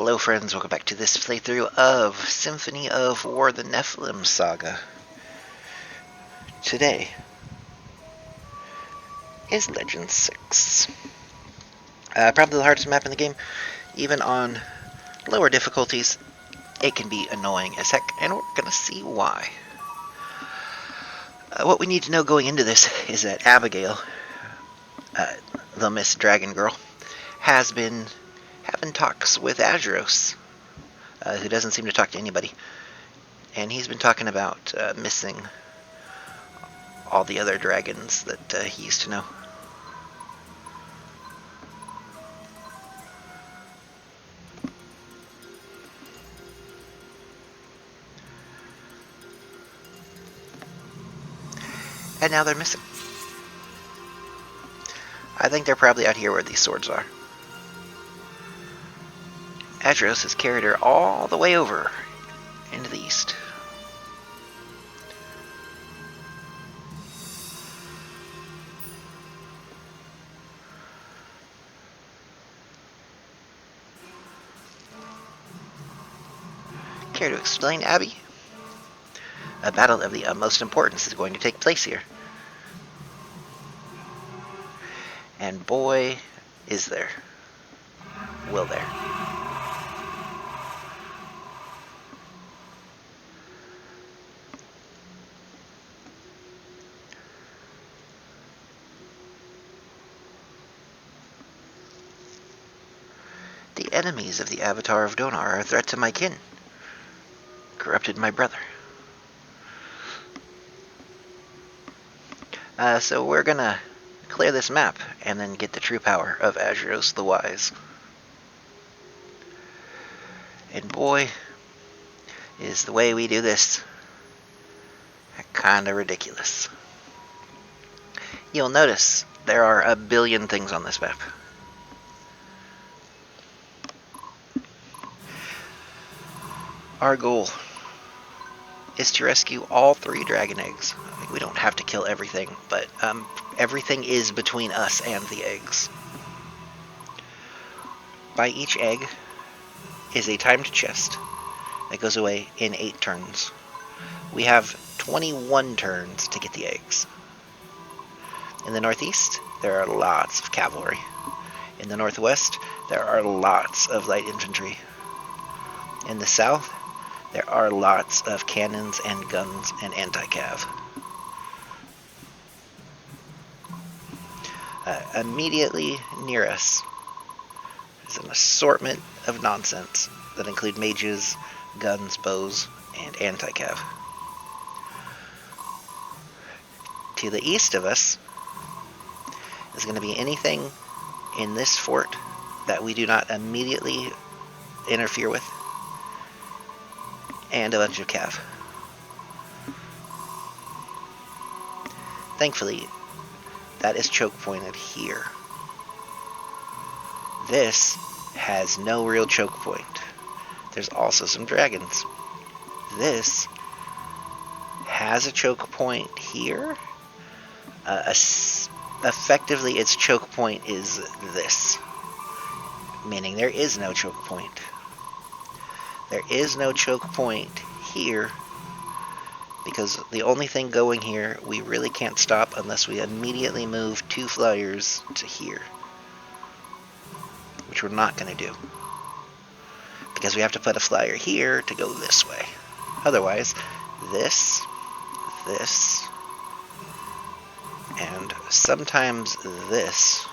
Hello friends, welcome back to this playthrough of Symphony of War, the Nephilim Saga. Today is Legend 6. Probably the hardest map in the game. Even on lower difficulties, it can be annoying as heck, and we're gonna see why. What we need to know going into this is that Abigail, the Miss Dragon Girl, has been having talks with Azuros, who doesn't seem to talk to anybody. And he's been talking about missing all the other dragons that he used to know. And now they're missing. I think they're probably out here where these swords are. Azuros has carried her all the way over into the east. Care to explain, Abby? A battle of the utmost importance is going to take place here. And boy, is there. Will there. The enemies of the Avatar of Donar are a threat to my kin. Corrupted my brother. So we're gonna clear this map and then get the true power of Azuros the Wise. And boy, is the way we do this kinda ridiculous. You'll notice there are a billion things on this map. Our goal is to rescue all 3 dragon eggs. I mean, we don't have to kill everything, but everything is between us and the eggs. By each egg is a timed chest that goes away in 8 turns. We have 21 turns to get the eggs. In the northeast, there are lots of cavalry. In the northwest, there are lots of light infantry. In the south, there are lots of cannons and guns and anti-cav. Immediately near us is an assortment of nonsense that include mages, guns, bows, and anti-cav. To the east of us is going to be anything in this fort that we do not immediately interfere with, and a bunch of cav. Thankfully, that is choke pointed here. This has no real choke point. There's also some dragons. This has a choke point here. Effectively, its choke point is this, meaning there is no choke point. There is no choke point here, because the only thing going here, we really can't stop unless we immediately move 2 flyers to here. Which we're not going to do, because we have to put a flyer here to go this way. Otherwise, this, and sometimes this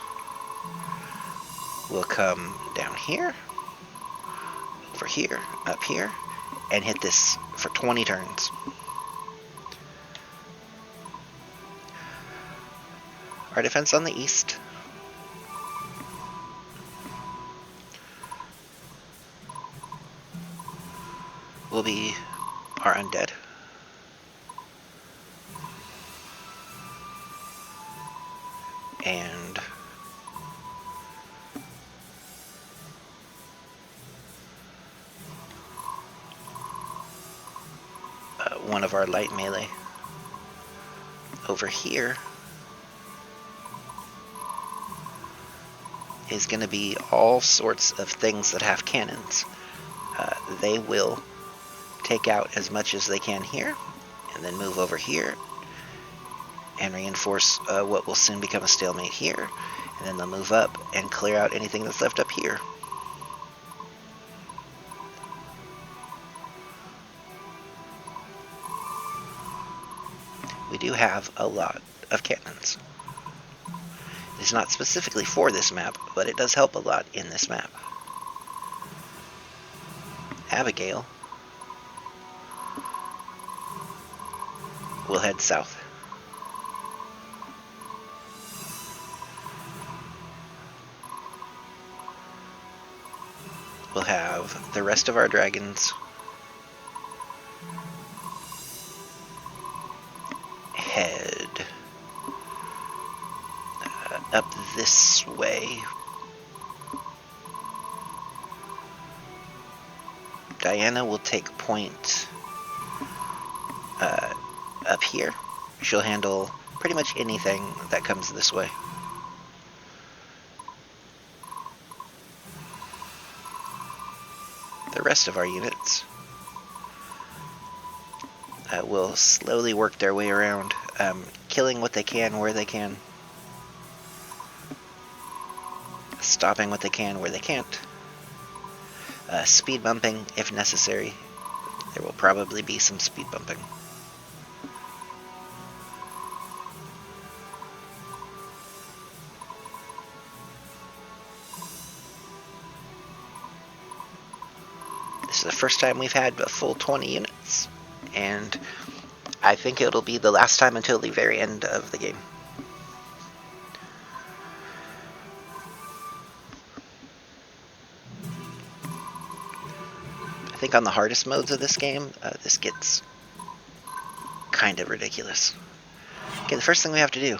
will come down here, over here, up here, and hit this for 20 turns. Our defense on the east will be our undead. And one of our light melee. Over here is going to be all sorts of things that have cannons. They will take out as much as they can here, and then move over here, and reinforce what will soon become a stalemate here, and then they'll move up and clear out anything that's left up here. We do have a lot of cannons. It's not specifically for this map, but it does help a lot in this map. Abigail will head south. We'll have the rest of our dragons head up this way. Diana will take point up here. She'll handle pretty much anything that comes this way. The rest of our units will slowly work their way around, killing what they can where they can, stopping what they can where they can't, speed bumping if necessary. There will probably be some speed bumping. This is the first time we've had a full 20 units, and I think it'll be the last time until the very end of the game. I think on the hardest modes of this game, this gets kind of ridiculous. Okay, the first thing we have to do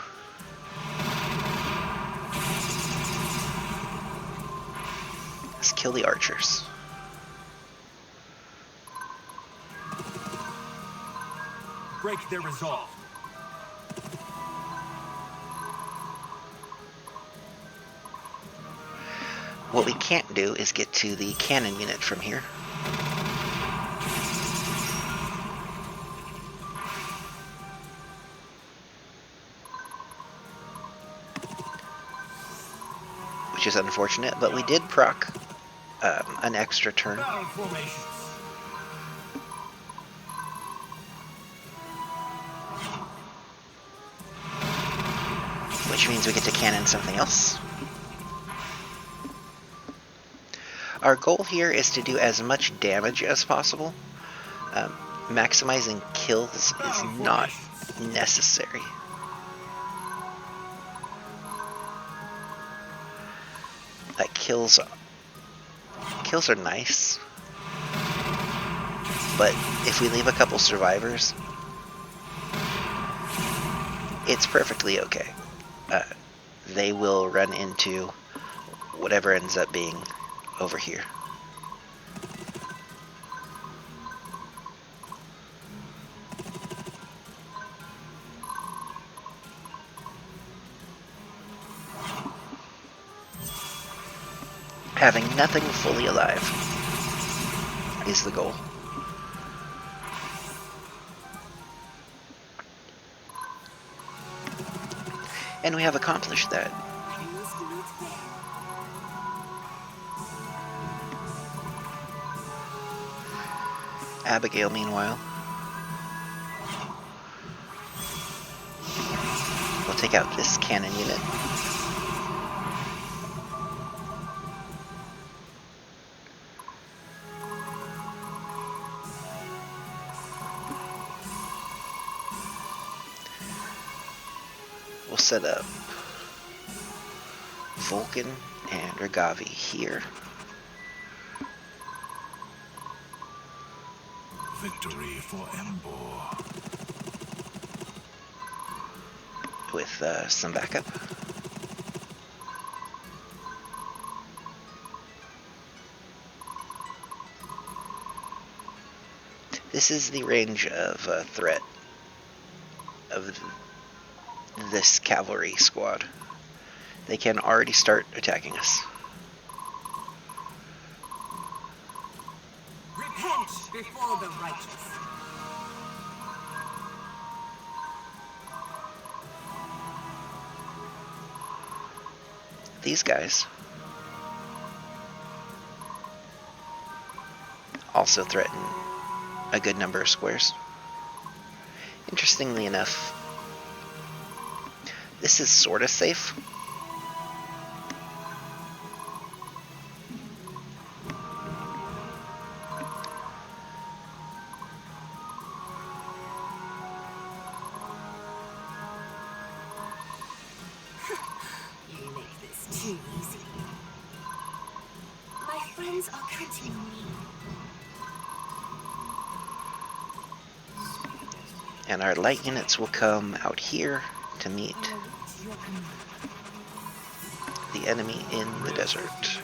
is kill the archers. Break their resolve. What we can't do is get to the cannon unit from here. Which is unfortunate, but we did proc an extra turn. Battle formations. Which means we get to cannon something else. Our goal here is to do as much damage as possible. Maximizing kills is not necessary. Kills are nice, but if we leave a couple survivors, it's perfectly okay. They will run into whatever ends up being over here. Having nothing fully alive is the goal. And we have accomplished that. Abigail, meanwhile, will take out this cannon unit. We'll set up Vulcan and Regavi here. Victory for Embor. With some backup. This is the range of threat of this cavalry squad. they can already start attacking us. Repent before the righteous. These guys also threaten a good number of squares. Interestingly enough, this is sort of safe. You make this too easy. My friends are counting on me. And our light units will come out here to meet I'll await your command. the enemy in the desert.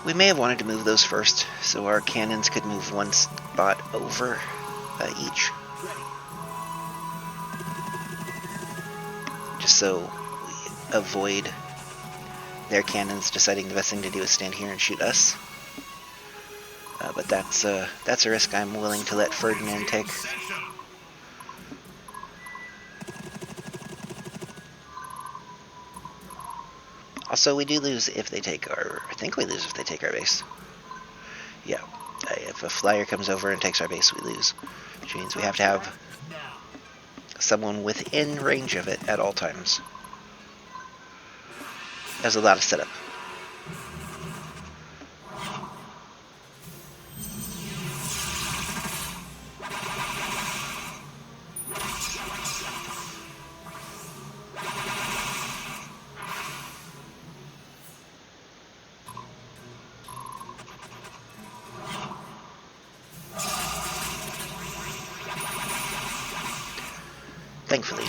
We may have wanted to move those first, so our cannons could move one spot over each. Just so we avoid their cannons deciding the best thing to do is stand here and shoot us. But that's a risk I'm willing to let Ferdinand take. Also, we do lose if they take our... I think we lose if they take our base. Yeah. If a flyer comes over and takes our base, we lose. Which means we have to have someone within range of it at all times. There's a lot of setup. Thankfully.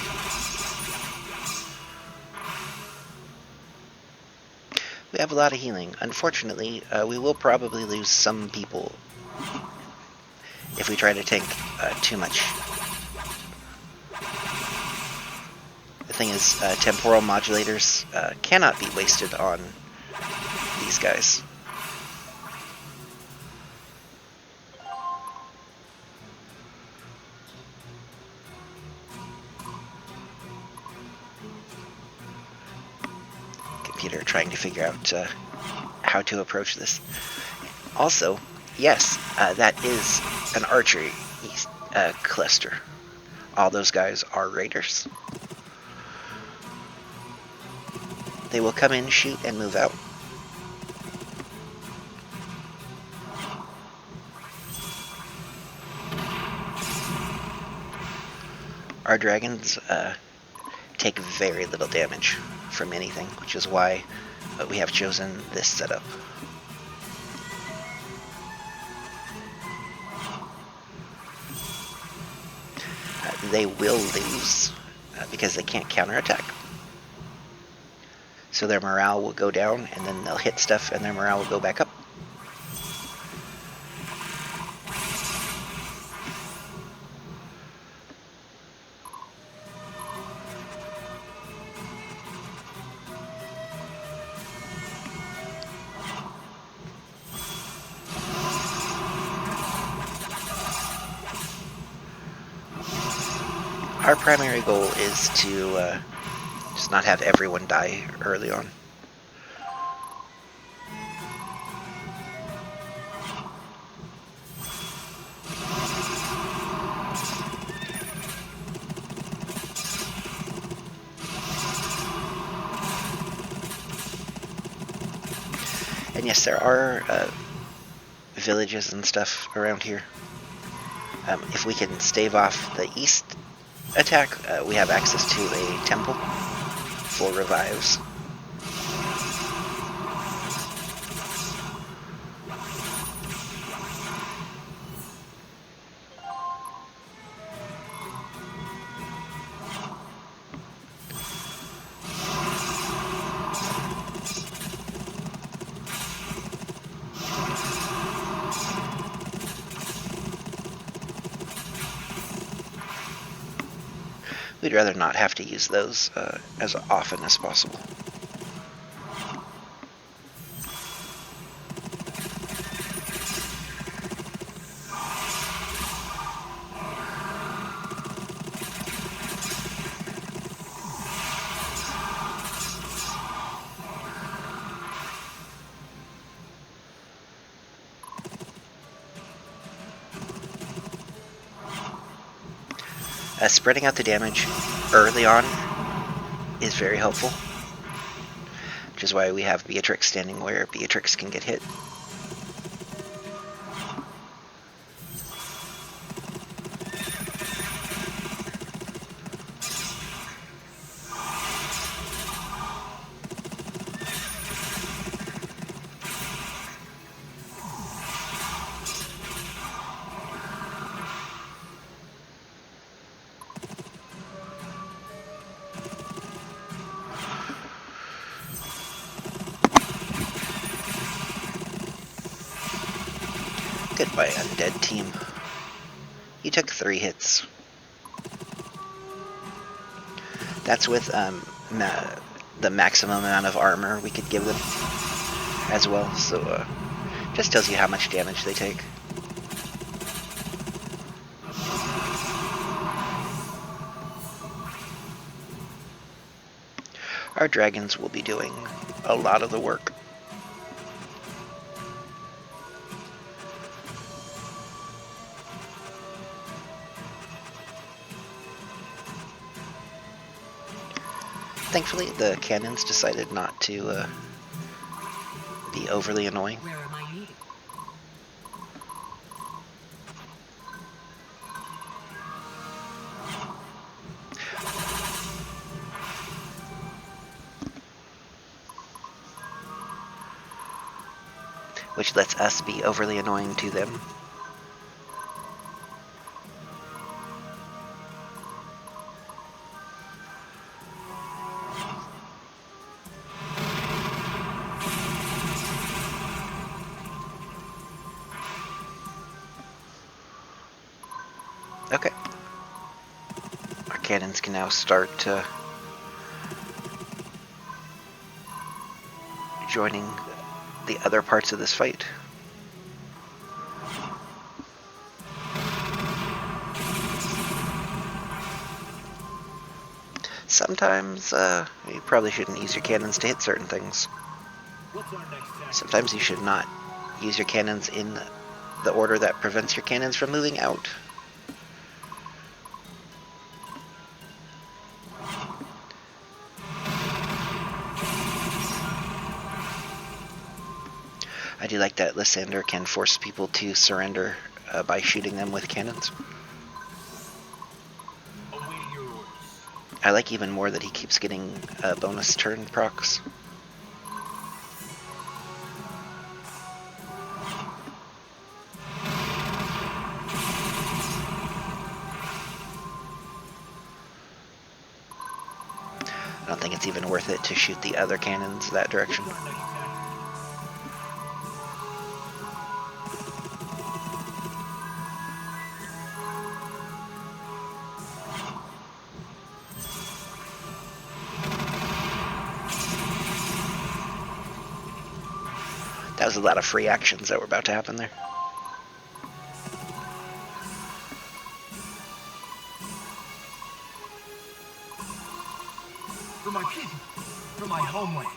We have a lot of healing. Unfortunately, we will probably lose some people if we try to tank too much. The thing is, temporal modulators cannot be wasted on these guys. Computer trying to figure out how to approach this. Also, yes, that is an archery cluster. All those guys are raiders. They will come in, shoot, and move out. Our dragons take very little damage from anything, which is why we have chosen this setup. They will lose because they can't counterattack. So their morale will go down, and then they'll hit stuff, and their morale will go back up. Our primary goal is to just not have everyone die early on. And yes, there are villages and stuff around here. If we can stave off the east attack, we have access to a temple for revives. We'd rather not have to use those as often as possible. Spreading out the damage early on is very helpful, which is why we have Beatrix standing where Beatrix can get hit. Goodbye, undead team. You took 3 hits. That's with the maximum amount of armor we could give them as well, so just tells you how much damage they take. Our dragons will be doing a lot of the work. Thankfully, the cannons decided not to be overly annoying. Where am I needed? Which lets us be overly annoying to them. Okay. Our cannons can now start joining the other parts of this fight. Sometimes you probably shouldn't use your cannons to hit certain things. What's our next tactic? Sometimes you should not use your cannons in the order that prevents your cannons from moving out. I do like that Lysander can force people to surrender by shooting them with cannons. Awaiting your orders. I like even more that he keeps getting bonus turn procs. I don't think it's even worth it to shoot the other cannons that direction. What's our next tactic? That was a lot of free actions that were about to happen there. For my people, for my homeland.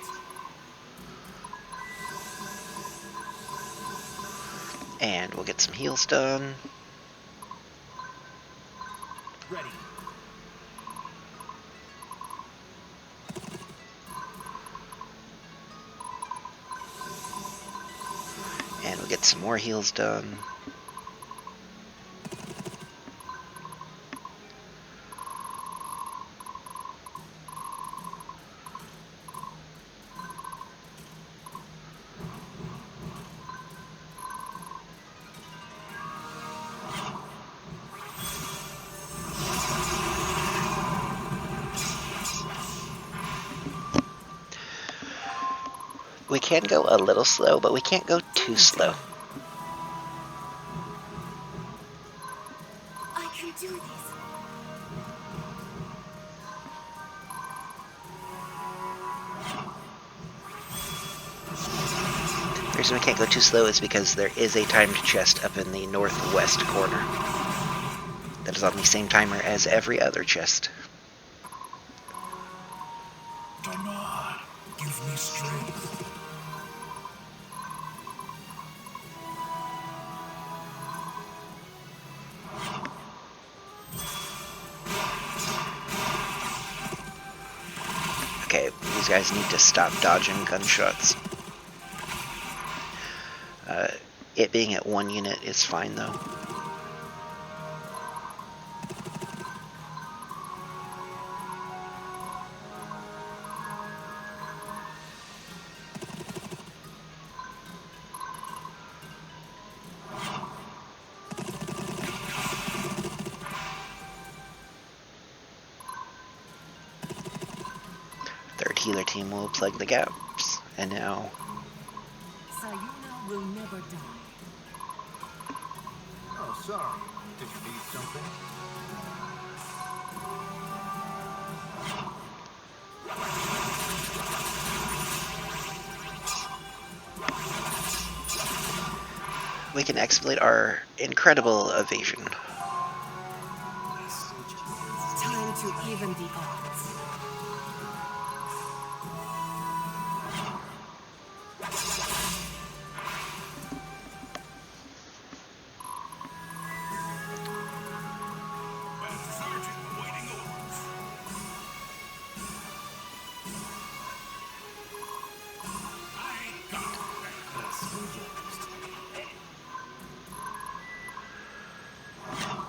And we'll get some heals done. Ready. And we'll get some more heals done. We can go a little slow, but we can't go too slow. I can do this. The reason we can't go too slow is because there is a timed chest up in the northwest corner. That is on the same timer as every other chest. Come on, give me strength. Okay, these guys need to stop dodging gunshots. It being at 1 unit is fine though. Third healer team will plug the gaps, and now Sayuna will never die. Oh, sorry. Did you need something? we can exploit our incredible evasion. It's time to even the odds.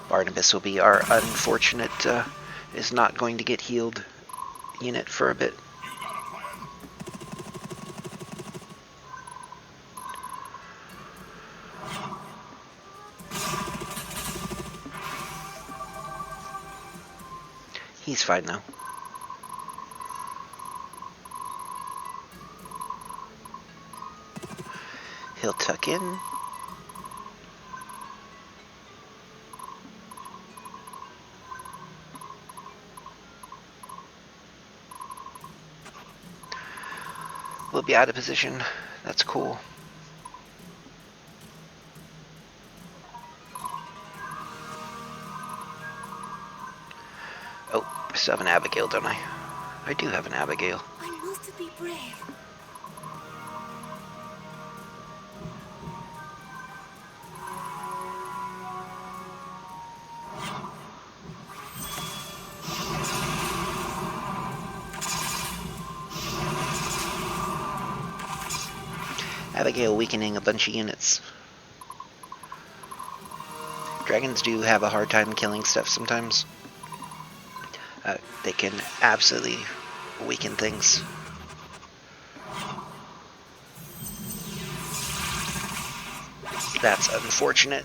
Barnabas will be our unfortunate, is not going to get healed unit for a bit. He's fine now. He'll tuck in. We'll be out of position. That's cool. Oh, I still have an Abigail, don't I? I do have an Abigail. I must be brave. Abigail weakening a bunch of units. Dragons do have a hard time killing stuff sometimes. They can absolutely weaken things. That's unfortunate.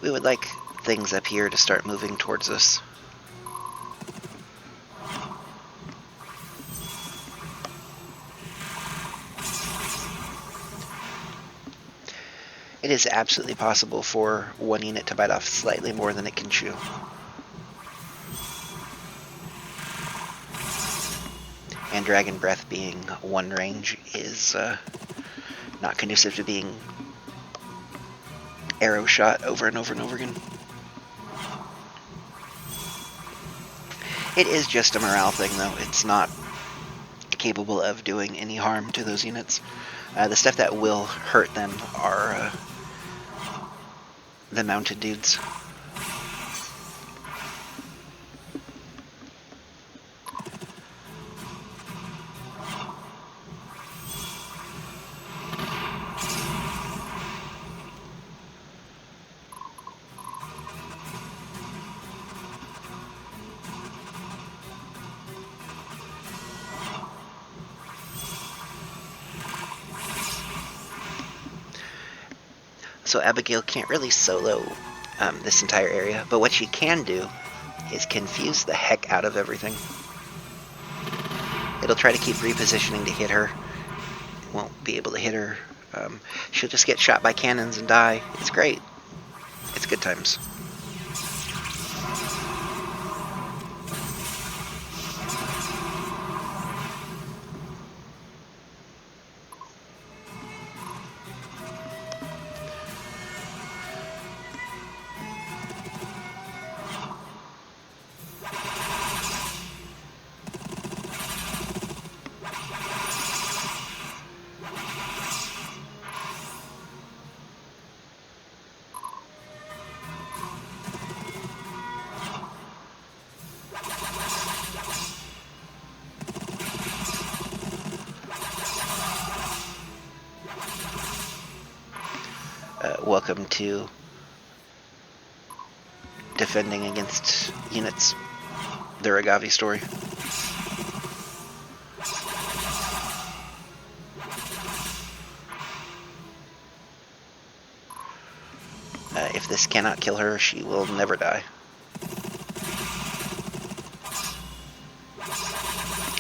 We would like things up here to start moving towards us. It is absolutely possible for one unit to bite off slightly more than it can chew. And Dragon Breath being one range is not conducive to being arrow shot over and over and over again. It is just a morale thing though. It's not capable of doing any harm to those units. The stuff that will hurt them are the mounted dudes. So Abigail can't really solo this entire area, but what she can do is confuse the heck out of everything. It'll try to keep repositioning to hit her. Won't be able to hit her. She'll just get shot by cannons and die. It's great. It's good times. welcome to defending against units. The Ragavi story. If this cannot kill her, she will never die.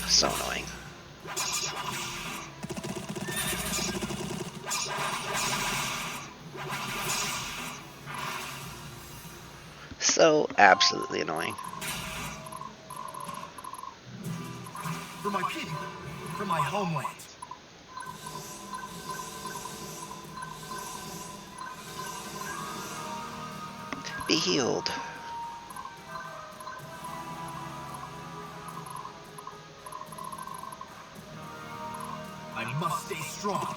So annoying. So absolutely annoying. For my people, for my homeland. Be healed. I must stay strong.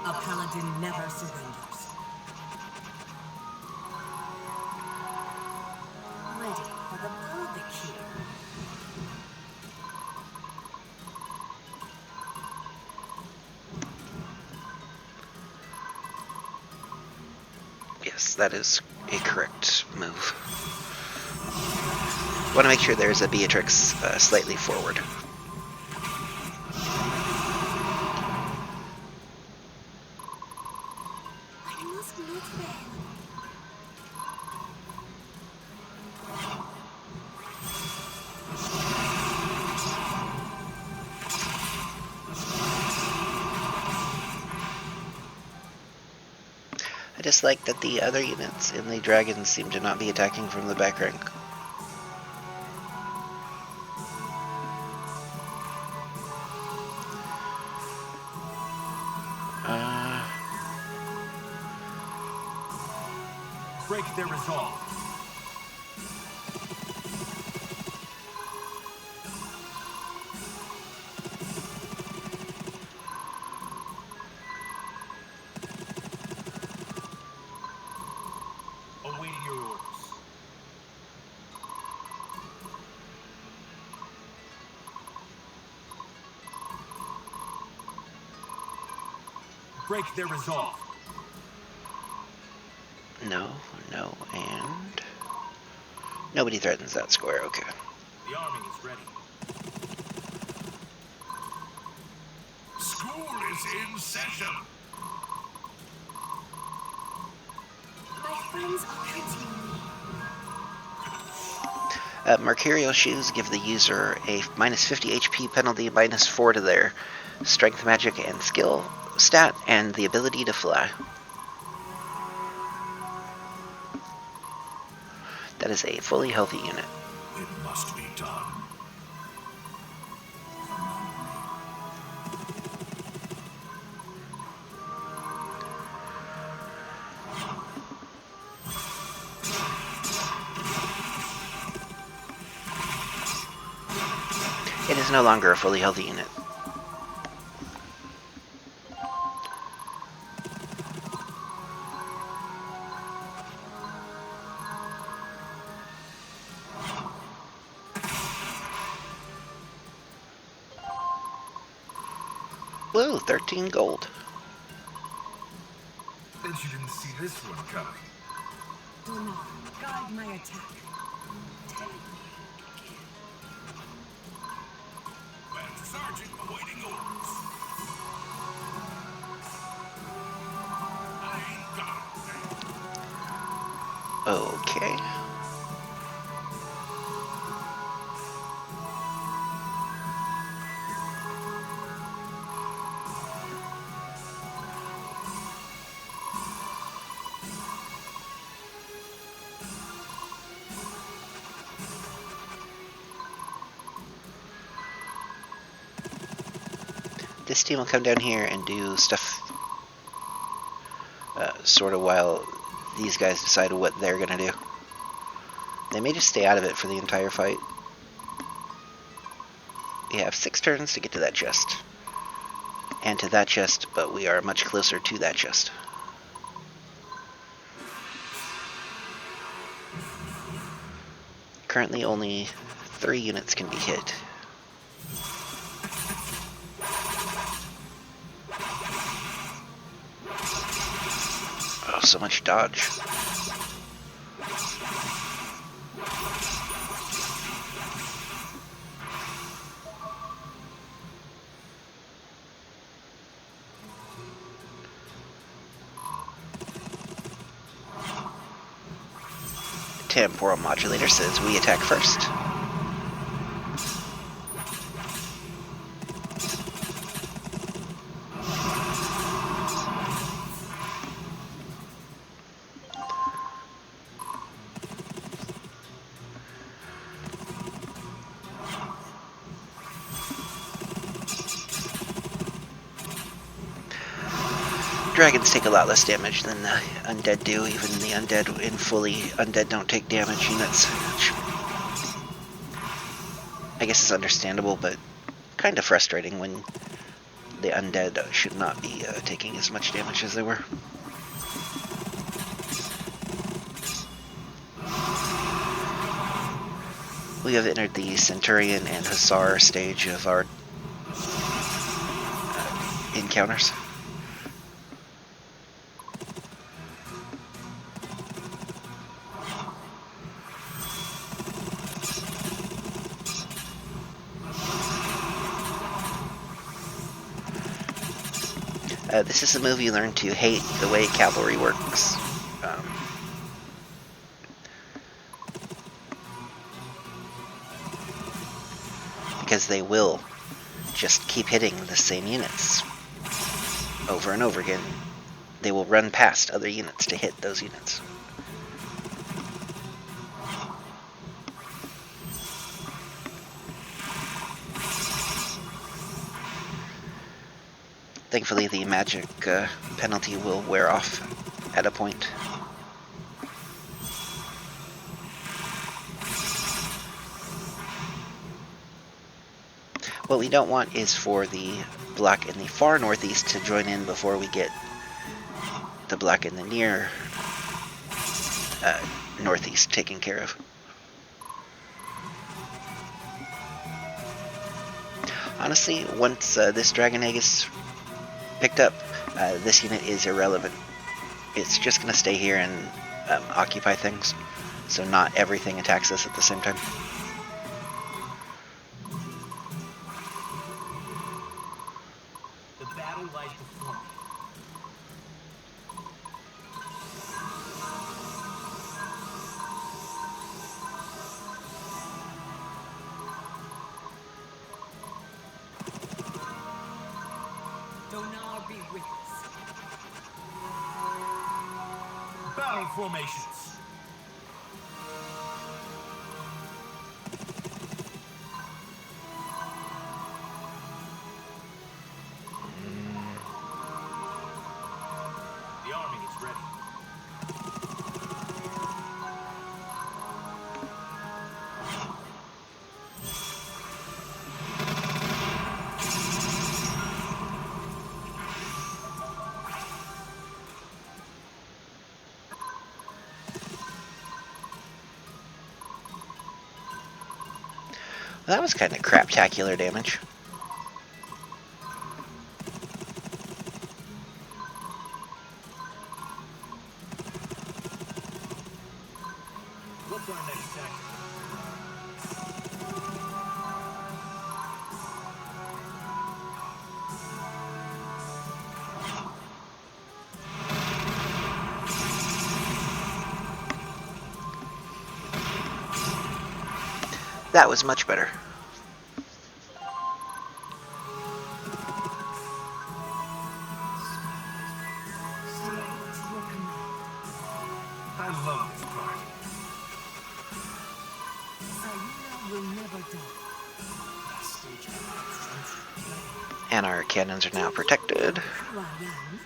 A paladin never surrenders. Ready for the barbecue. Yes, that is a correct move. Want to make sure there's a Beatrix slightly forward. I must not fail. I just like that the other units in the dragons seem to not be attacking from the back rank. Break their resolve. Awaiting your orders. Break their resolve. No, no, and... Nobody threatens that square, okay. The army is ready. School is in session. My friends are counting on me. Mercurial Shoes give the user a minus 50 HP penalty, minus 4 to their strength, magic, and skill stat, and the ability to fly. That is a fully healthy unit. It must be done. It is no longer a fully healthy unit. Whoa, 13 gold. Bet you didn't see this one coming. Do not guide my attack. Tell me again. Master Sergeant awaiting orders. I ain't got it. Okay. This team will come down here and do stuff sort of while these guys decide what they're going to do. They may just stay out of it for the entire fight. We have 6 turns to get to that chest. And to that chest, but we are much closer to that chest. Currently only 3 units can be hit. Oh, so much dodge. Temporal modulator says we attack first. Dragons take a lot less damage than the undead do. Even the undead in fully undead don't take damage units. Which I guess is understandable, but kind of frustrating when the undead should not be taking as much damage as they were. We have entered the Centurion and Hussar stage of our encounters. This is a movie you learn to hate the way cavalry works. Because they will just keep hitting the same units over and over again. They will run past other units to hit those units. Thankfully, the magic penalty will wear off at a point. What we don't want is for the block in the far northeast to join in before we get the block in the near northeast taken care of. Honestly, once this dragon egg is picked up, this unit is irrelevant. It's just going to stay here and occupy things, so not everything attacks us at the same time. The battle lies before me. Donar be with us. Battle formations. The army is ready. That was kind of craptacular damage. What's our next tactic? That was much better. I love this part. Sayuna will never die. Last stage of And our cannons are now protected. Who I am?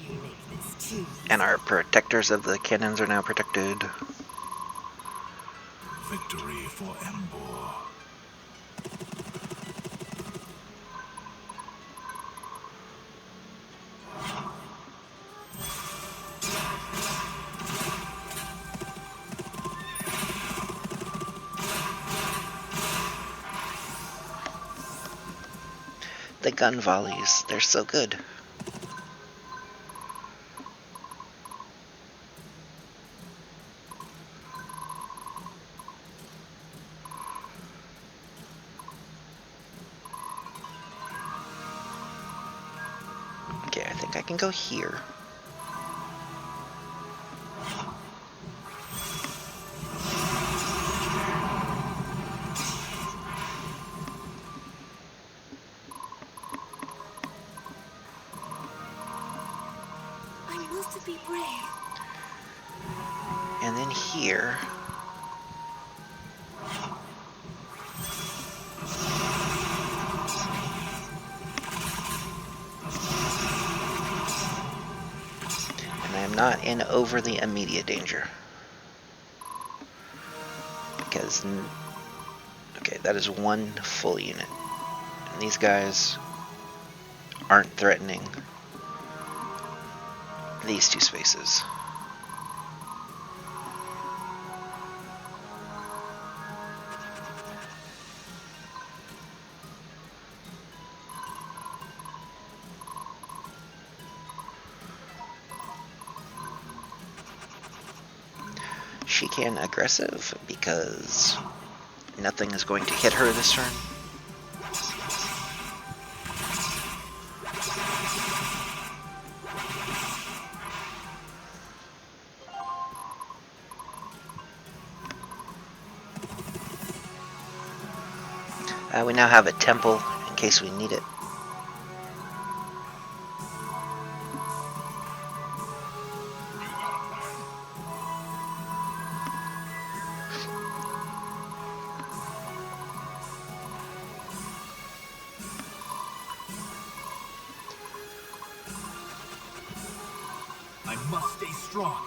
You make this too. And our protectors of the cannons are now protected. victory for Embor. The gun volleys, they're so good. Okay, I think I can go here. I must be brave. And then here. And I am not in overly immediate danger. Because, okay, that is one full unit. And these guys aren't threatening these two spaces. She can aggressive because nothing is going to hit her this turn. We now have a temple in case we need it. I must stay strong.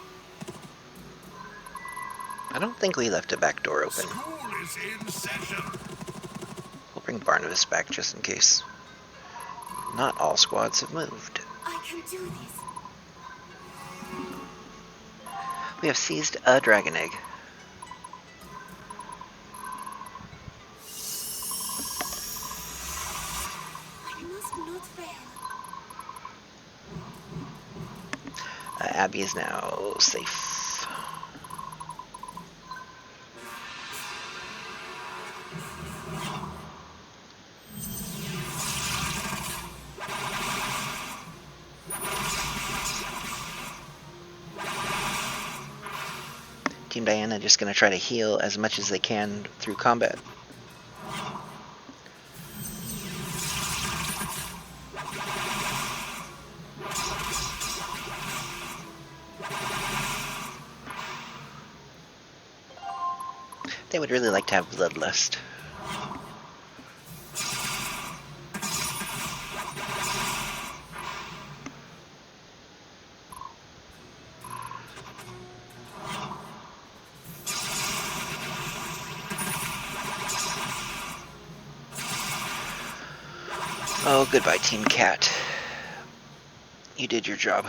I don't think we left a back door open. School is in session. We'll bring Barnabas back just in case. Not all squads have moved. I can do this. We have seized a dragon egg. I must not fail. Abby is now safe. Team Diana just going to try to heal as much as they can through combat. They would really like to have Bloodlust. Oh, goodbye, Team Cat. You did your job.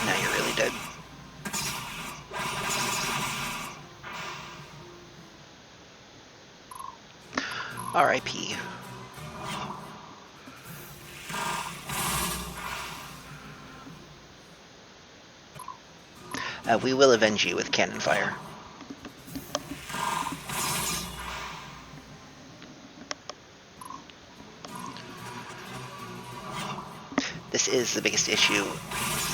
Now you're really dead. R.I.P. We will avenge you with cannon fire. This is the biggest issue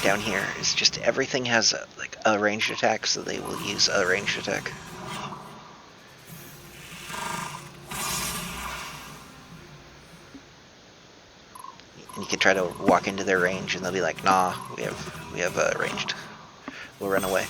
down here, is just everything has like a ranged attack, so they will use a ranged attack. And you can try to walk into their range and they'll be like, nah, we have ranged. We'll run away.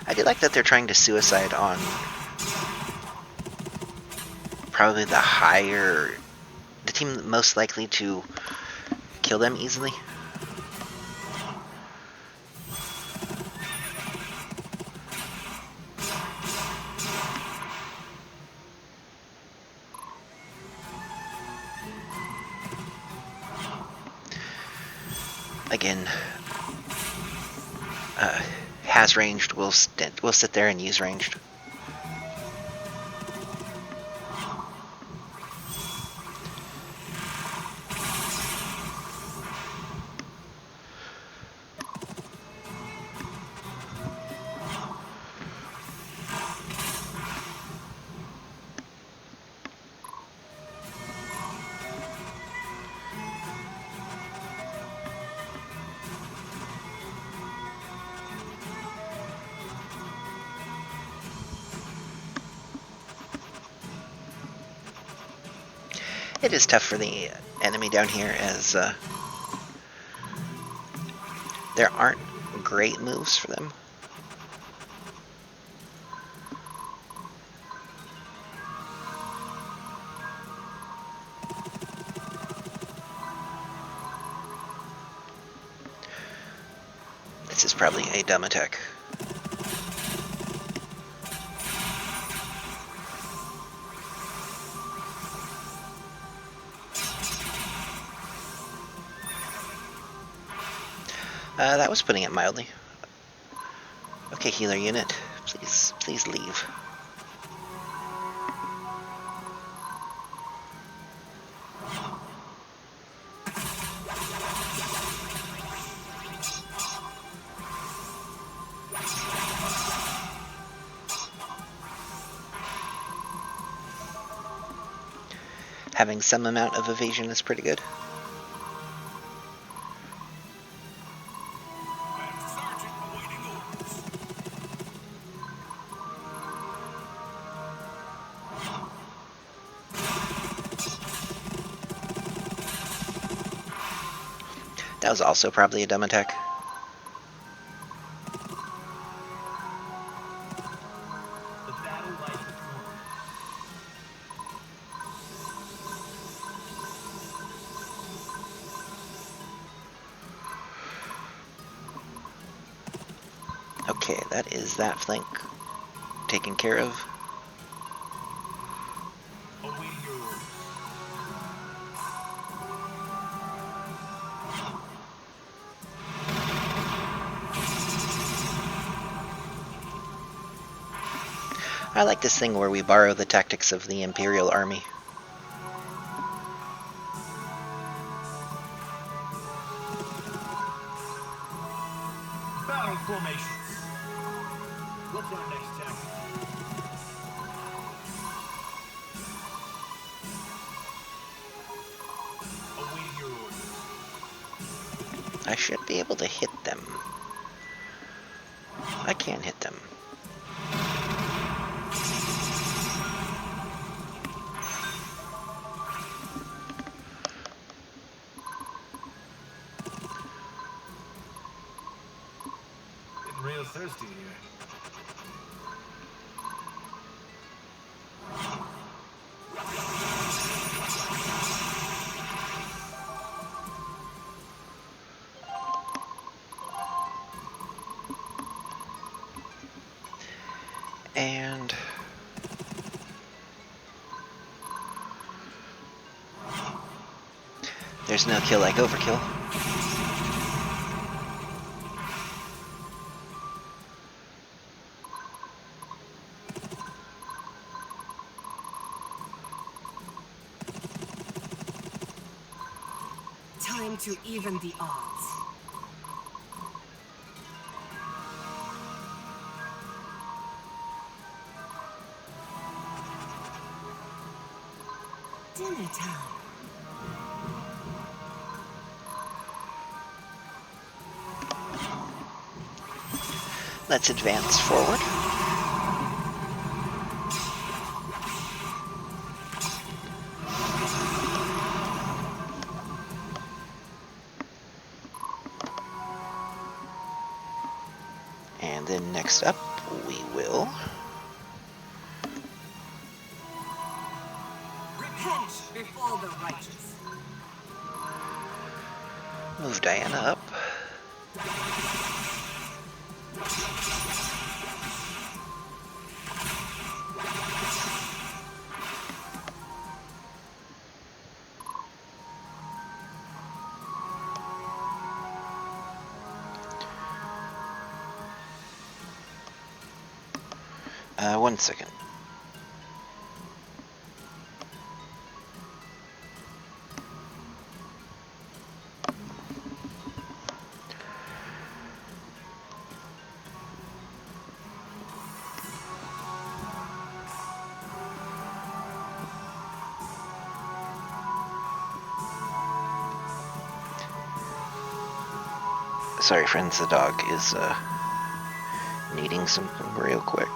I do like that they're trying to suicide on probably the team most likely to kill them easily. Again, has ranged, we'll sit there and use ranged. It is tough for the enemy down here, as there aren't great moves for them. This is probably a dumb attack. That was putting it mildly. Okay, healer unit, please leave. Having some amount of evasion is pretty good. That was also probably a dumb attack. Okay, that is that flank taken care of. I like this thing where we borrow the tactics of the Imperial Army. Battle formations. What's our next tactic? Awaiting your orders. I should be able to hit them. I can hit them. Getting real thirsty here. And there's no kill like overkill. Time to even the odds. Dinner time. Let's advance forward. And then next up, we will Perish before the righteous. Move Diana up. One second. Sorry, friends, the dog is needing something real quick.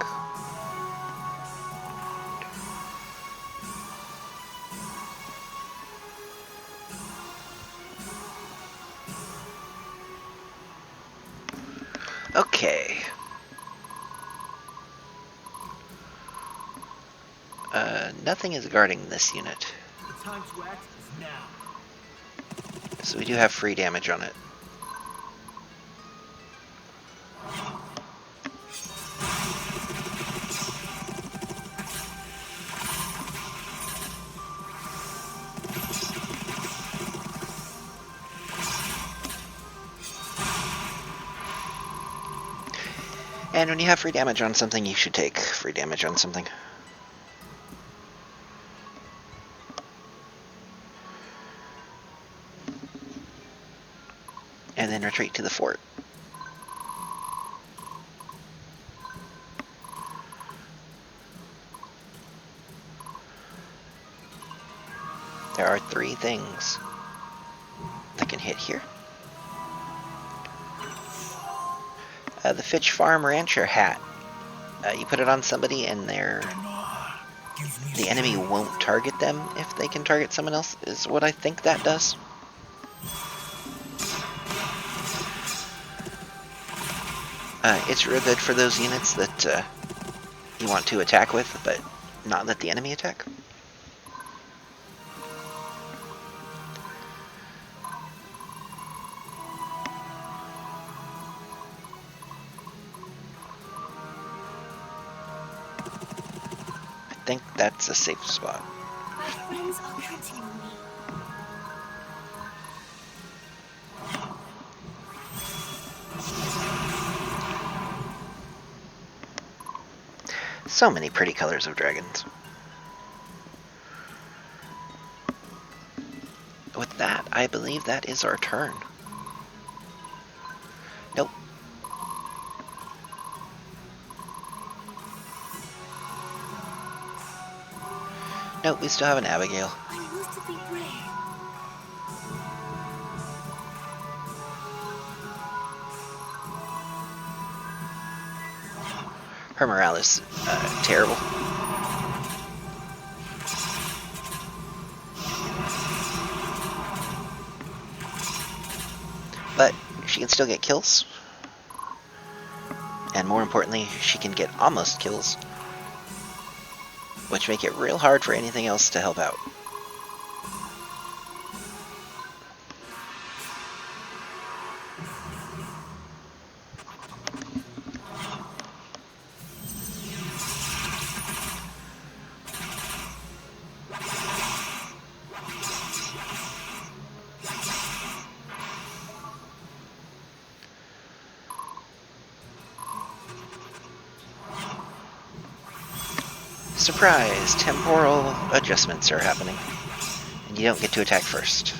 Okay. Nothing is guarding this unit. The time to act is now. So we do have free damage on it. And when you have free damage on something, you should take free damage on something. And then retreat to the fort. There are 3 things that can hit here. The Fitch Farm Rancher hat. You put it on somebody and the enemy won't target them if they can target someone else, is what I think that does. It's real good for those units that you want to attack with, but not let the enemy attack. I think that's a safe spot. My friends are counting on me. So many pretty colors of dragons. With that, I believe that is our turn. Nope. Nope, we still have an Abigail. I used to be brave. Her morale is terrible. But she can still get kills. And more importantly, she can get almost kills, which make it real hard for anything else to help out. Surprise! Temporal adjustments are happening, and you don't get to attack first.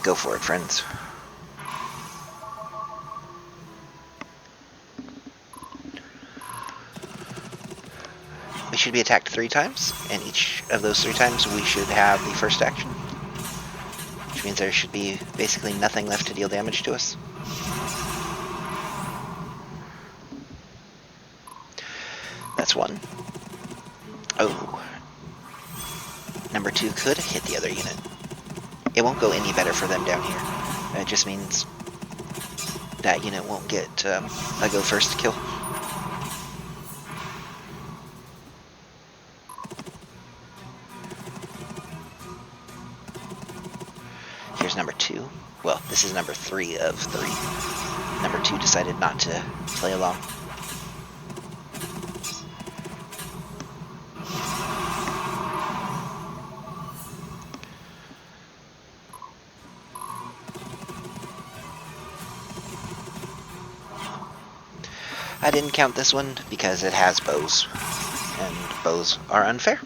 Go for it, friends. We should be attacked 3 times, and each of those 3 times we should have the first action. Which means there should be basically nothing left to deal damage to us. That's 1. Oh. Number 2 could hit the other unit. It won't go any better for them down here. It just means that unit won't get a go first kill. Here's number 2. Well, this is number 3 of 3. Number 2 decided not to play along. I didn't count this one because it has bows, and bows are unfair.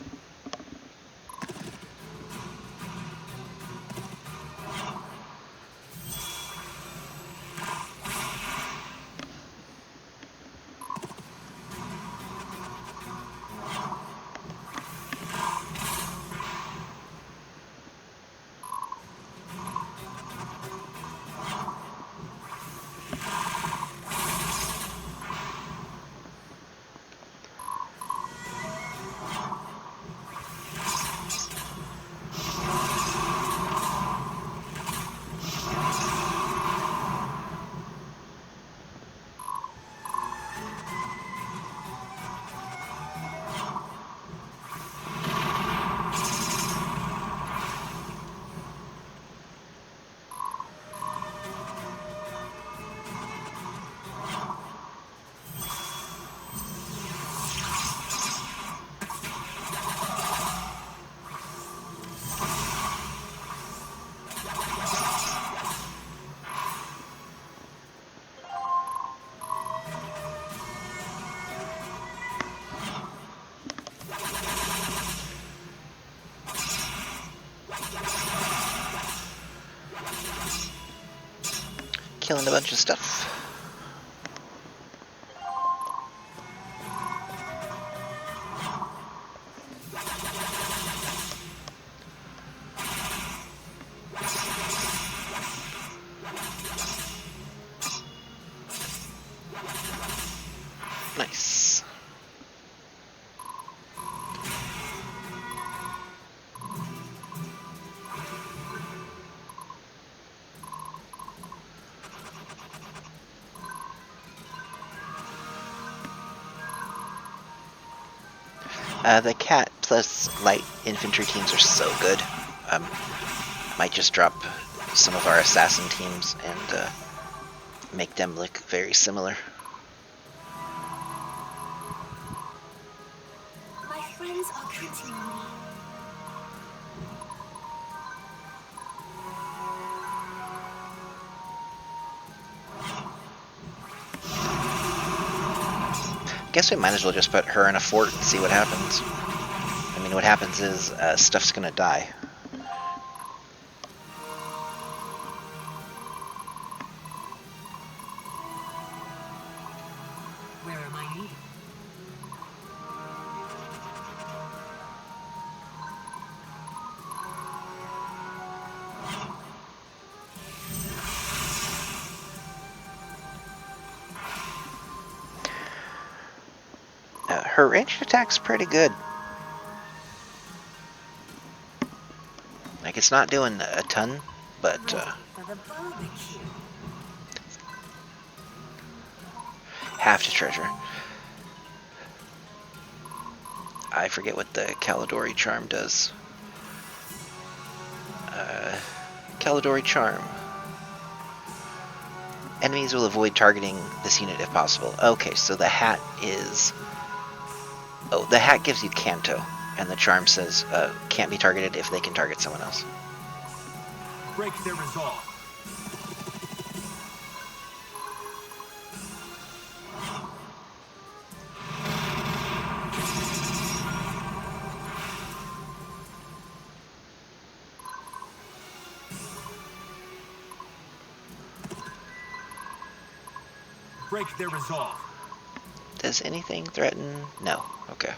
Killing a bunch of stuff. Nice. The cat plus light infantry teams are so good. Might just drop some of our assassin teams and make them look very similar. My friends are counting on me. Guess we might as well just put her in a fort and see what happens. I mean, what happens is stuff's gonna die. Where am I needed? Her ranged attack's pretty good. Like, it's not doing a ton, but For the barbecue. half to treasure. I forget what the Caladori Charm does. Caladori Charm. Enemies will avoid targeting this unit if possible. Okay, so the hat is... Oh, the hat gives you Canto, and the charm says can't be targeted if they can target someone else. Break their resolve. Break their resolve. Does anything threaten? No. Okay.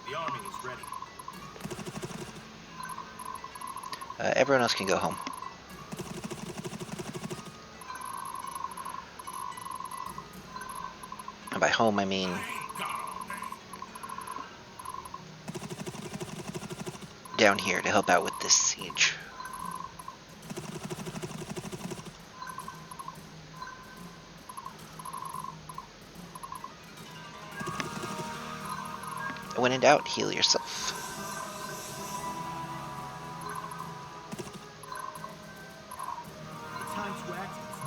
The army is ready. Everyone else can go home. And by home, I mean down here to help out with this siege. when in doubt, heal yourself. The time to act is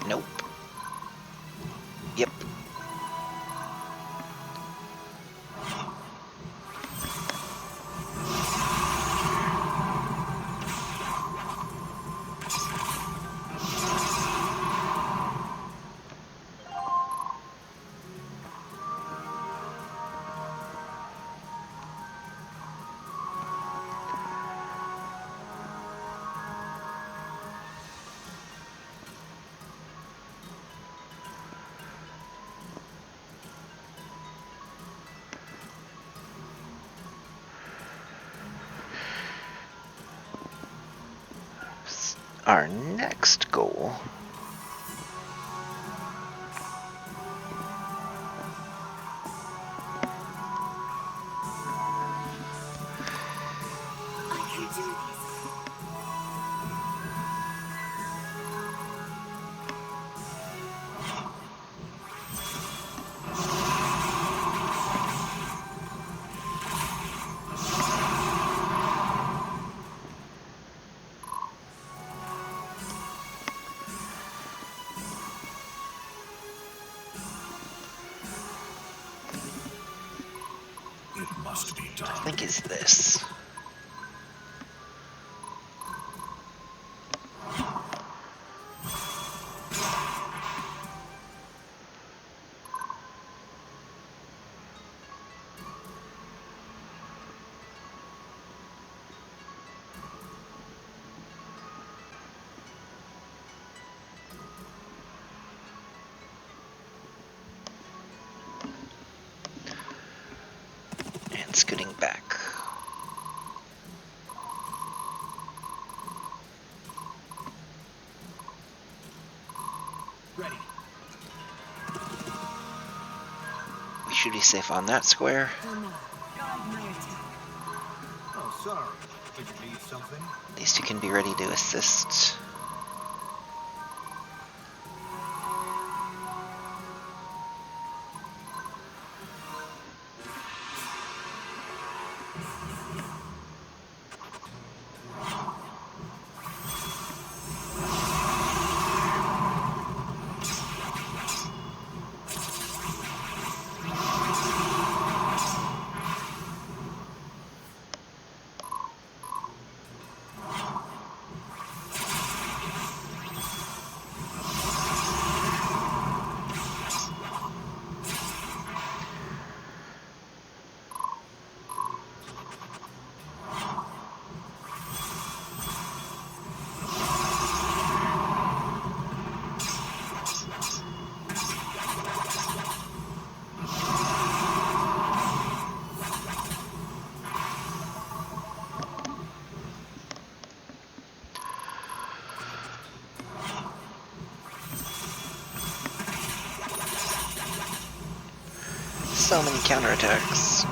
now. Nope. Yep. Our next goal I can do this. It must be done. I think is this. And scooting back. Ready. We should be safe on that square. Do not guide my attack. Oh, sorry. Did you need something? These two can be ready to assist. So many counterattacks.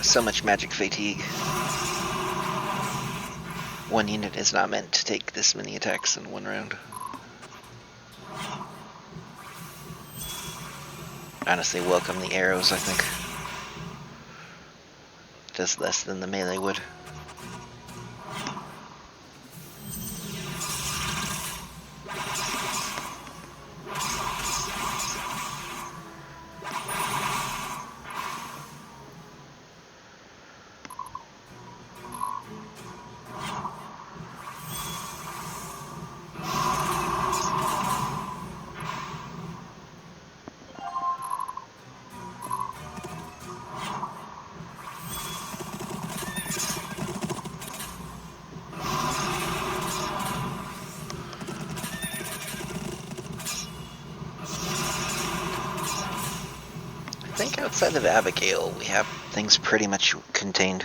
So much magic fatigue. One unit is not meant to take this many attacks in one round. Honestly, welcome the arrows, I think. Does less than the melee would. I think outside of Abigail, we have things pretty much contained.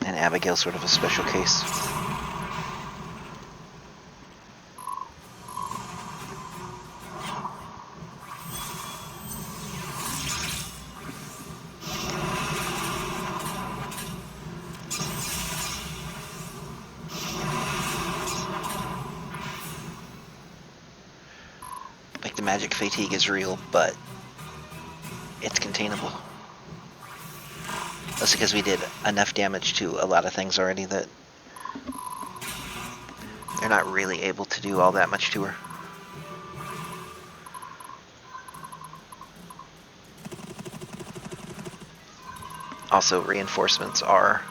And Abigail's sort of a special case. magic fatigue is real, but it's containable. That's because we did enough damage to a lot of things already that they're not really able to do all that much to her. Also, reinforcements are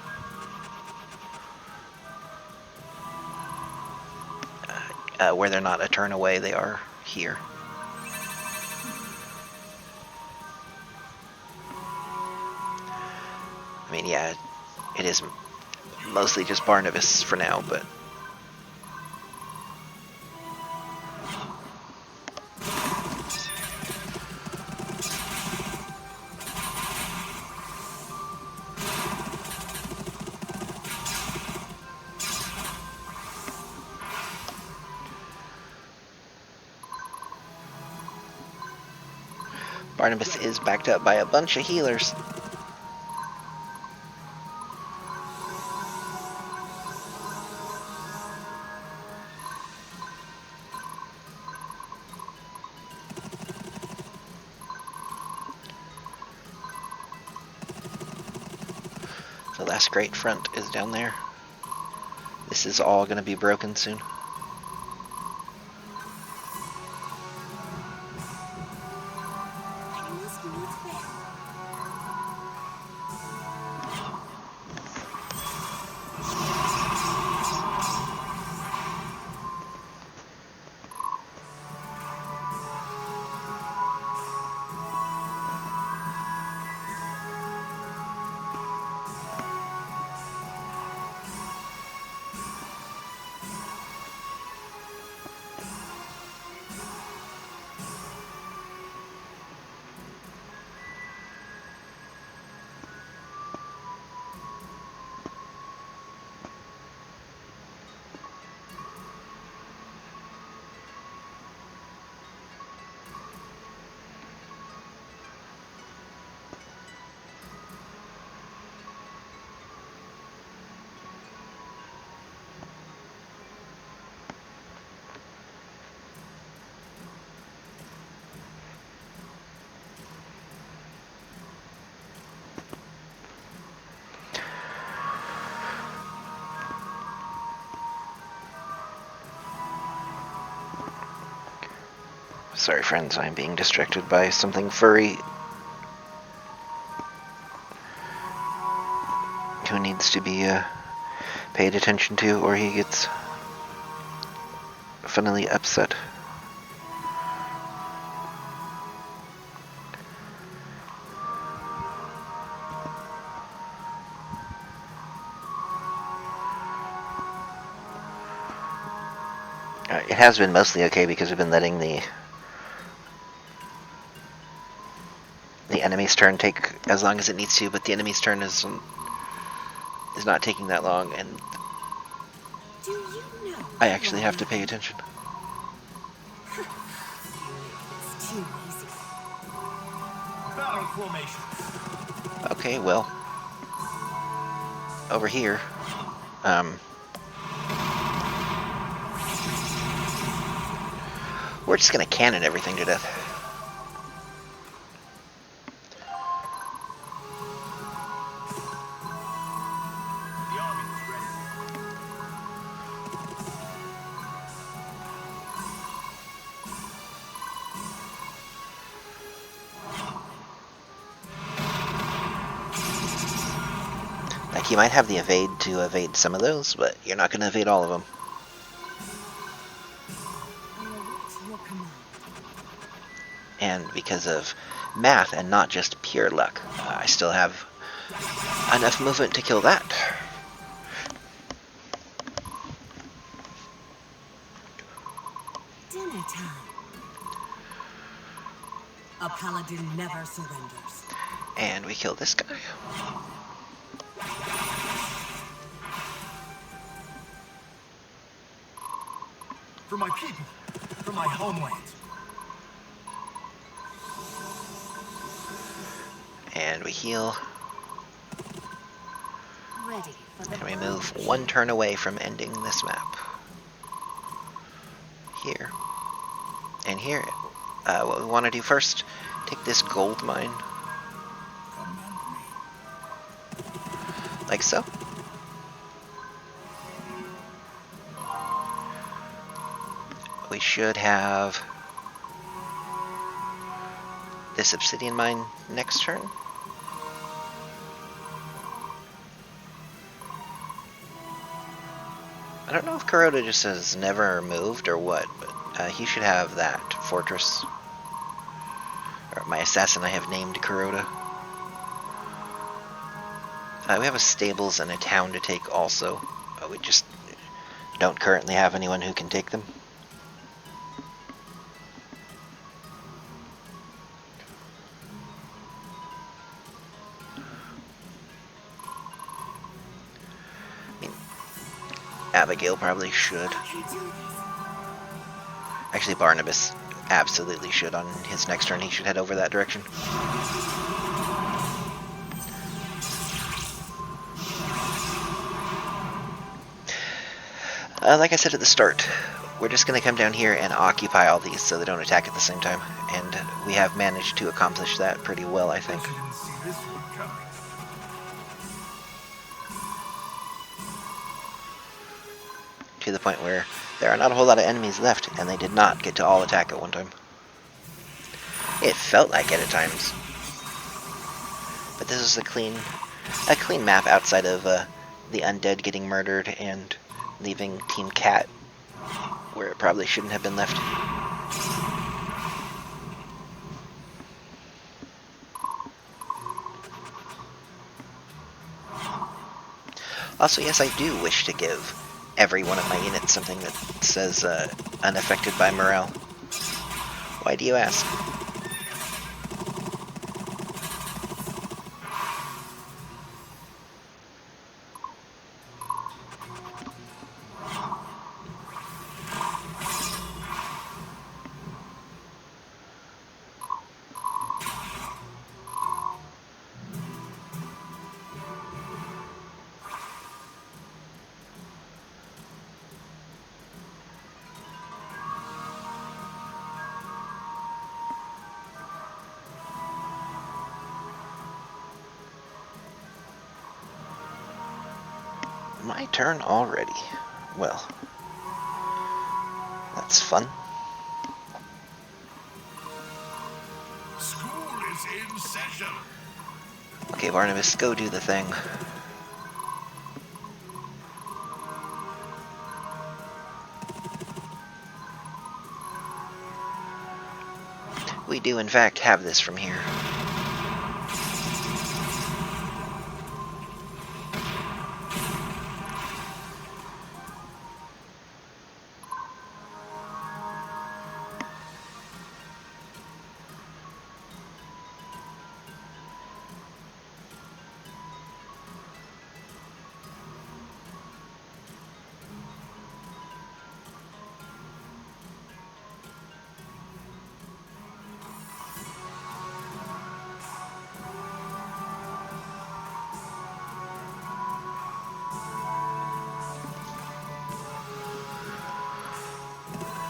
where they're not a turn away, they are here. I mean, yeah, it is mostly just Barnabas for now, but Barnabas is backed up by a bunch of healers. The last great front is down there. This is all going to be broken soon. Sorry, friends, I'm being distracted by something furry who needs to be paid attention to, or he gets funnily upset. It has been mostly okay because I've been letting the enemy's turn take as long as it needs to, but the enemy's turn is not taking that long, and Do you know I actually have to pay attention. it's too easy? Battle formation. Okay, well, over here, we're just gonna cannon everything to death. The army is ready. Like, you might have the evade to evade some of those, but you're not gonna evade all of them. I await your command. And because of math and not just pure luck, I still have enough movement to kill that. Dinner time. A paladin never surrenders. And we kill this guy. For my people, for my homeland. And we heal. Ready for the And we move one turn away from ending this map. Here. And here. what we want to do first, take this gold mine, Command me. like so. We should have this obsidian mine next turn. I don't know if Kuroda just has never moved or what, but he should have that fortress. Or my assassin I have named Kuroda. We have a stables and a town to take also. We just don't currently have anyone who can take them. Abigail probably should. Actually, Barnabas absolutely should on his next turn. He should head over that direction. Like I said at the start, we're just going to come down here and occupy all these so they don't attack at the same time. And we have managed to accomplish that pretty well, I think. You didn't see this one coming. To the point where there are not a whole lot of enemies left, and they did not get to all attack at one time. It felt like it at times. But this is a clean map outside of the undead getting murdered and leaving Team Cat where it probably shouldn't have been left. Also, yes, I do wish to give every one of my units something that says unaffected by morale. Why do you ask? My turn already. Well, that's fun. School is in session. Okay, Barnabas, go do the thing. We do, in fact, have this from here.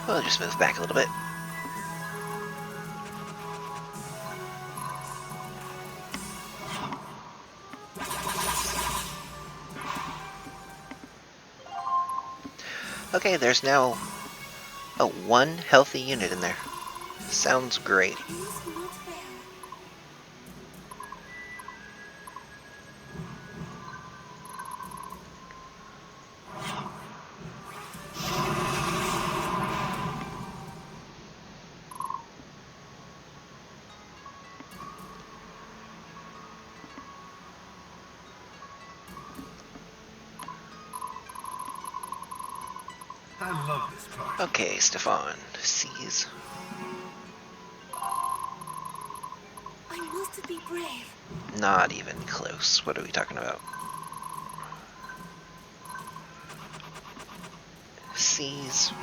We'll just move back a little bit. Okay, there's now one healthy unit in there. Sounds great. I love this part. Okay, Stefan, seize. I must be brave. Not even close. What are we talking about? Seize.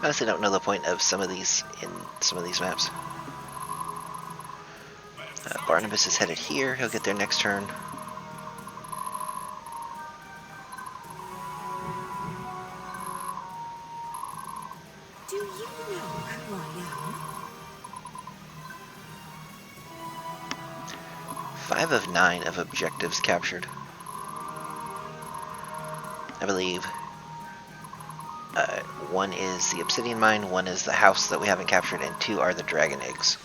Honestly, don't know the point of some of these in some of these maps. Barnabas is headed here. He'll get there next turn. 5 of 9 of objectives captured. I believe 1 is the obsidian mine, 1 is the house that we haven't captured, and 2 are the dragon eggs.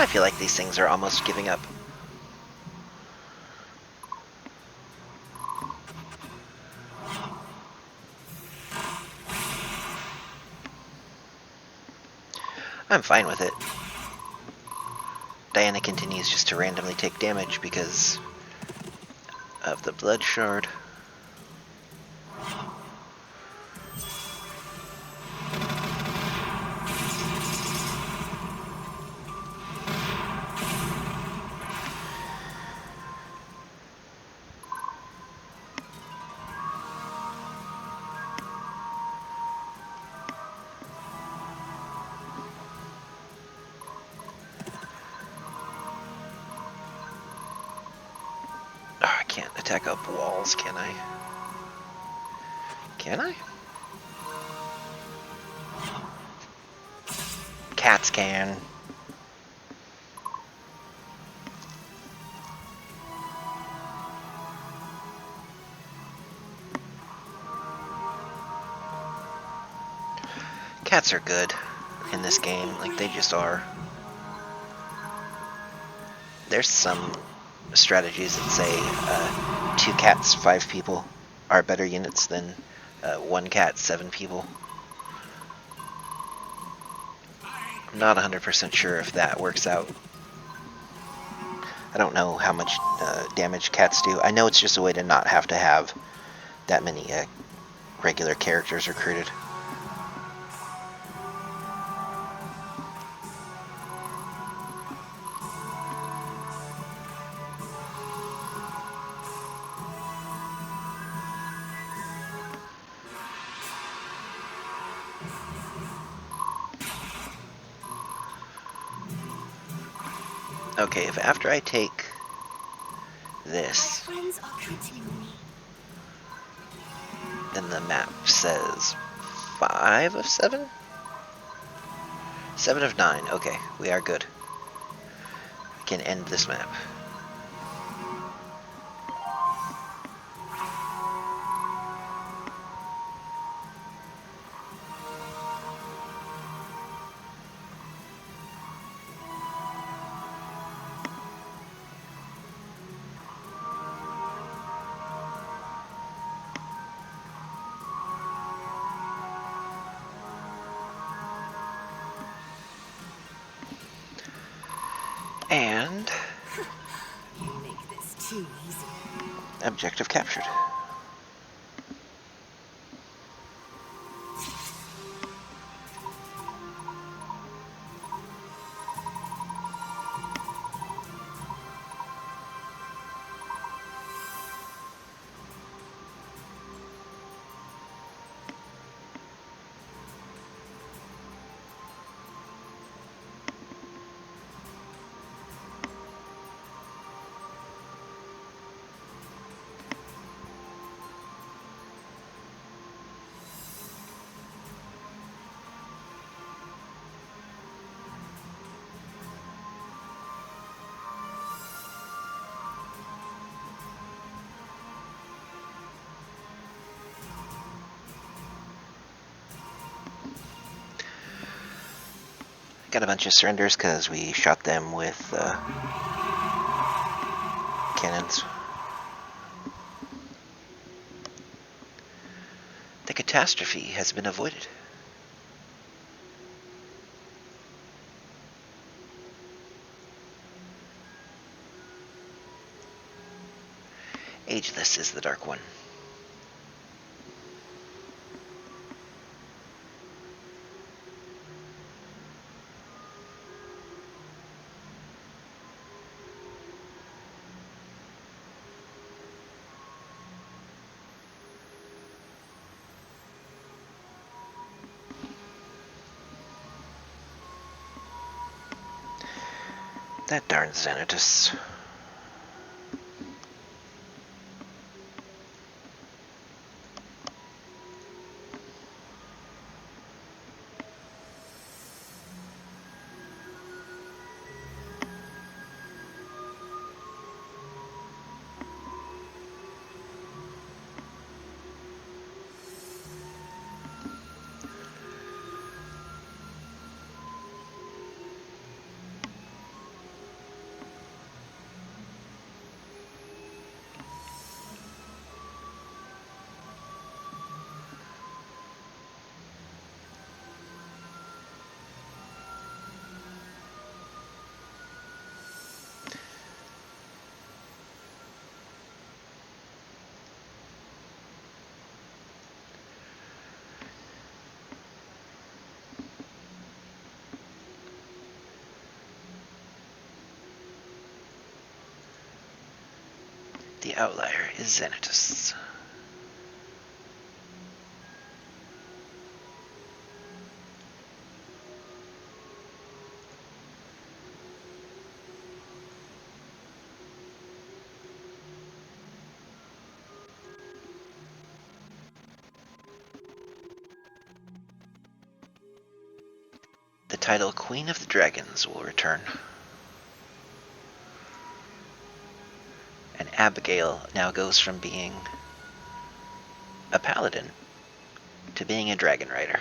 I feel like these things are almost giving up. I'm fine with it. Diana continues just to randomly take damage because of the blood shard. I can't attack up walls, can I? Can I? Cats can. Cats are good in this game, like they just are. There's some strategies that say 2 cats, 5 people are better units than 1 cat, 7 people. I'm not 100% sure if that works out. I don't know how much damage cats do. I know it's just a way to not have to have that many regular characters recruited. Okay, if after I take this, Friends are counting on me. then the map says 5 of 7? 7 of 9. Okay, we are good. I can end this map. And You make this too easy. objective captured. Got a bunch of surrenders because we shot them with cannons. The catastrophe has been avoided. Ageless is the Dark One. That darn Xanatus. The outlier is Xanatus. The title Queen of the Dragons will return. And Abigail now goes from being a paladin to being a dragon rider.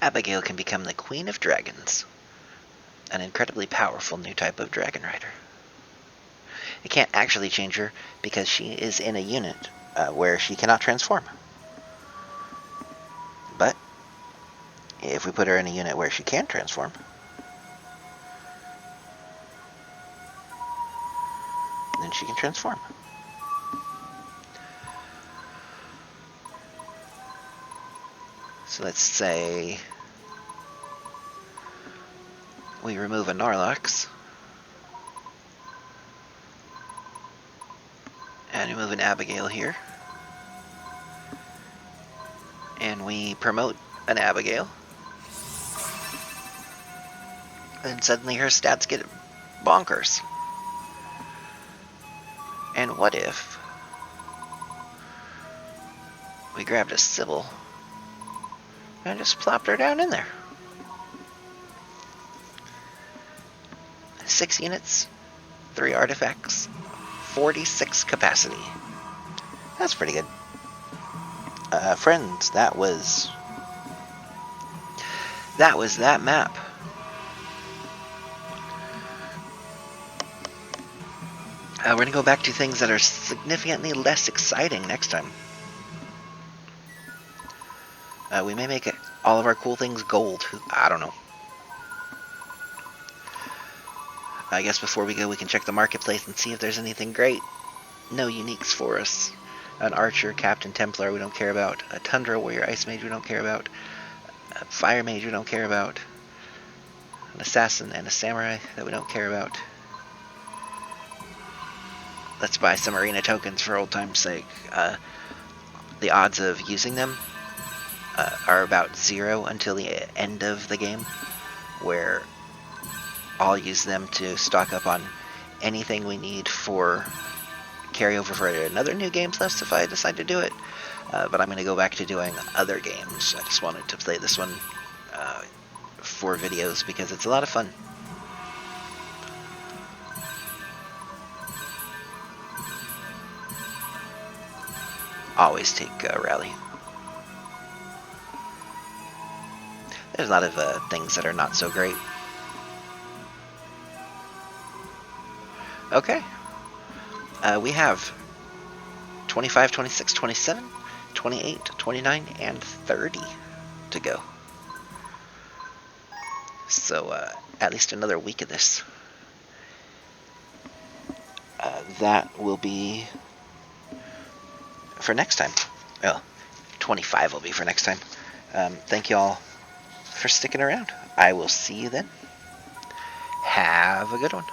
Abigail can become the Queen of Dragons, an incredibly powerful new type of dragon rider. It can't actually change her because she is in a unit where she cannot transform. But if we put her in a unit where she can transform, then she can transform. So let's say we remove a Norlox and remove an Abigail here, and we promote an Abigail, and suddenly her stats get bonkers. And what if we grabbed a Sybil and just plopped her down in there? 6 units, 3 artifacts, 46 capacity. That's pretty good. Friends, that was that map. We're going to go back to things that are significantly less exciting next time. We may make all of our cool things gold. I don't know. I guess before we go, we can check the marketplace and see if there's anything great. No uniques for us. An archer, captain, templar we don't care about. A tundra warrior, ice mage we don't care about. A fire mage we don't care about. An assassin and a samurai that we don't care about. Let's buy some arena tokens for old time's sake. The odds of using them are about 0 until the end of the game, where I'll use them to stock up on anything we need for carryover for another New Game Plus if I decide to do it. But I'm going to go back to doing other games. I just wanted to play this one for videos because it's a lot of fun. Always take Rally. There's a lot of things that are not so great. Okay. We have 25, 26, 27, 28, 29, and 30 to go. So, at least another week of this. That will be for next time. Well, 25 will be for next time. Thank you all for sticking around. I will see you then. Have a good one.